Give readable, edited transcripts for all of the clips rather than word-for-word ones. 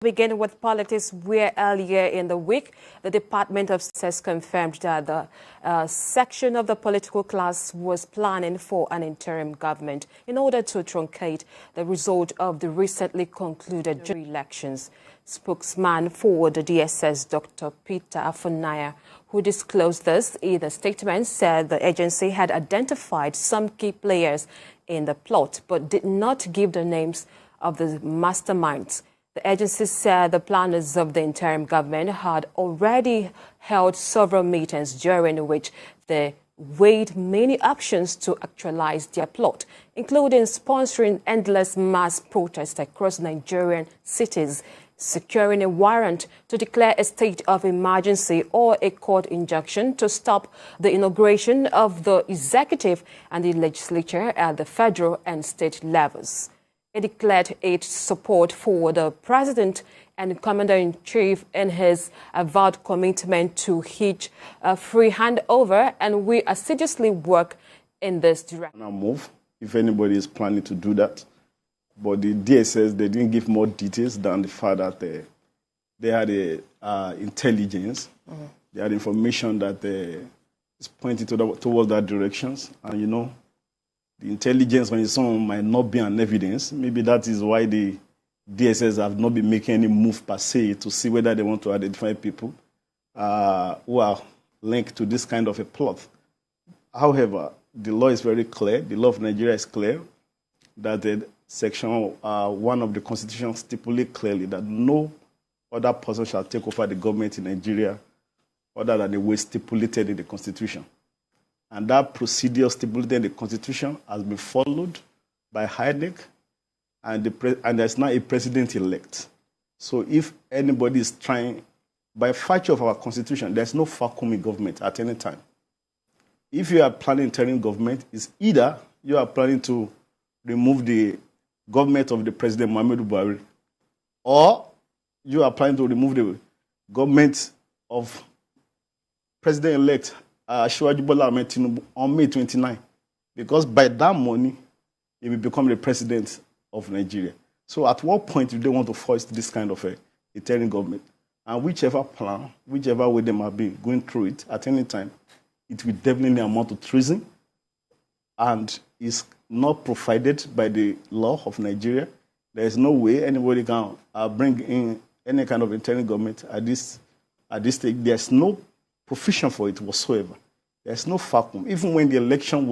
begin with politics, where earlier in the week, the Department of Justice confirmed that the section of the political class was planning for an interim government in order to truncate the result of the recently concluded general elections. Spokesman for the DSS, Dr. PeterObi, who disclosed this in a statement, said the agency had identified some key players in the plot, but did not give the names of the masterminds. The agency said the planners of the interim government had already held several meetings during which they weighed many options to actualize their plot, including sponsoring endless mass protests across Nigerian cities, securing a warrant to declare a state of emergency or a court injunction to stop the inauguration of the executive and the legislature at the federal and state levels. It declared its support for the president and commander-in-chief in his avowed commitment to his free handover, and we assiduously work in this direction. I'll move if anybody is planning to do that. But the DSS, they didn't give more details than the fact that they had intelligence. They had information that is pointing towards that directions. And, you know, the intelligence on its own might not be an evidence. Maybe that is why the DSS have not been making any move per se to see whether they want to identify people who are linked to this kind of a plot. However, the law is very clear. The law of Nigeria is clear that Section 1 of the Constitution stipulates clearly that no other person shall take over the government in Nigeria other than the way stipulated in the Constitution. And that procedure stipulated in the Constitution has been followed by INEC, and there's now a president-elect. So if anybody is trying, by virtue of our Constitution, there's no vacuum in government at any time. If you are planning interim government, it's either you are planning to remove the government of the President Muhammadu Buhari, or you are planning to remove the government of President-elect Asiwaju Bola Ahmed Tinubu on May 29, because by that money, he will become the president of Nigeria. So at what point do they want to force this kind of a interim government? And whichever plan, whichever way they might be going through it at any time, it will definitely amount to treason, and is not provided by the law of Nigeria. There is no way anybody can bring in any kind of interim government at this stage. There's no provision for it whatsoever. There's no vacuum. Even when the election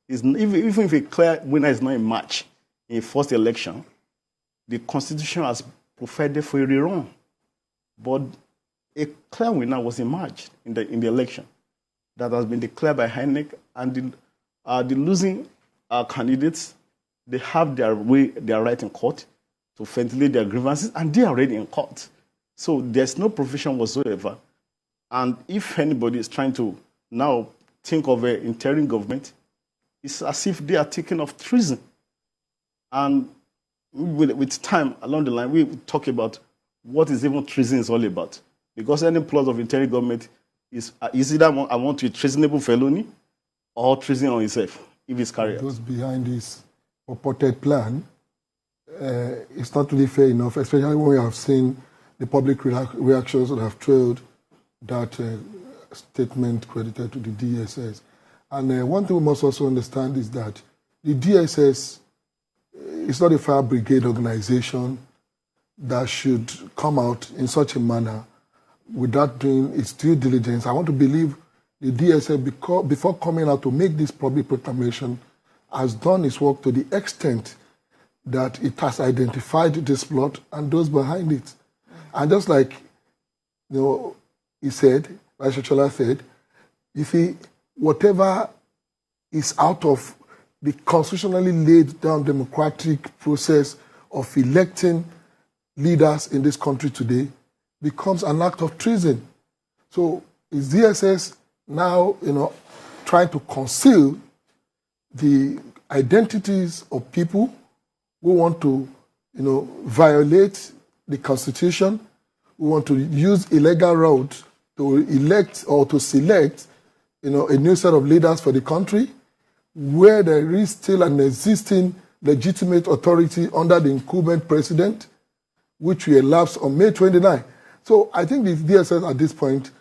even if a clear winner is not in March in the first election, the Constitution has provided for a rerun. But a clear winner was in March in the election that has been declared by INEC, and the losing candidates, they have their right in court to ventilate their grievances, and they are already in court. So there's no provision whatsoever. And if anybody is trying to now think of an interim government, it's as if they are taking off treason. And with time along the line, we talk about what is even treason is all about. Because any plot of interim government is either I want to be treasonable felony or treason on itself, if it's carried out. Those behind this purported plan, it's not really fair enough, especially when we have seen the public reactions that have trailed that statement credited to the DSS. And one thing we must also understand is that the DSS is not a fire brigade organization that should come out in such a manner without doing its due diligence. I want to believe the DSS, before coming out to make this public proclamation, has done its work to the extent that it has identified this plot and those behind it. And just like he said, Vice Chancellor said, you see, whatever is out of the constitutionally laid down democratic process of electing leaders in this country today becomes an act of treason. So is DSS now, trying to conceal the identities of people who want to, violate the Constitution, who want to use illegal route to elect or to select, a new set of leaders for the country, where there is still an existing legitimate authority under the incumbent president, which will elapse on May 29. So I think the DSS at this point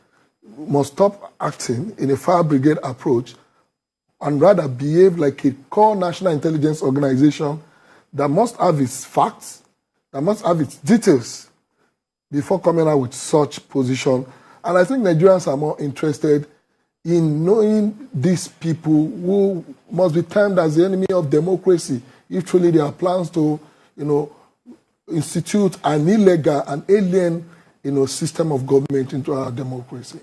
must stop acting in a fire brigade approach and rather behave like a core national intelligence organization that must have its facts, that must have its details before coming out with such position. And I think Nigerians are more interested in knowing these people who must be termed as the enemy of democracy if truly there are plans to, institute an illegal and alien, system of government into our democracy.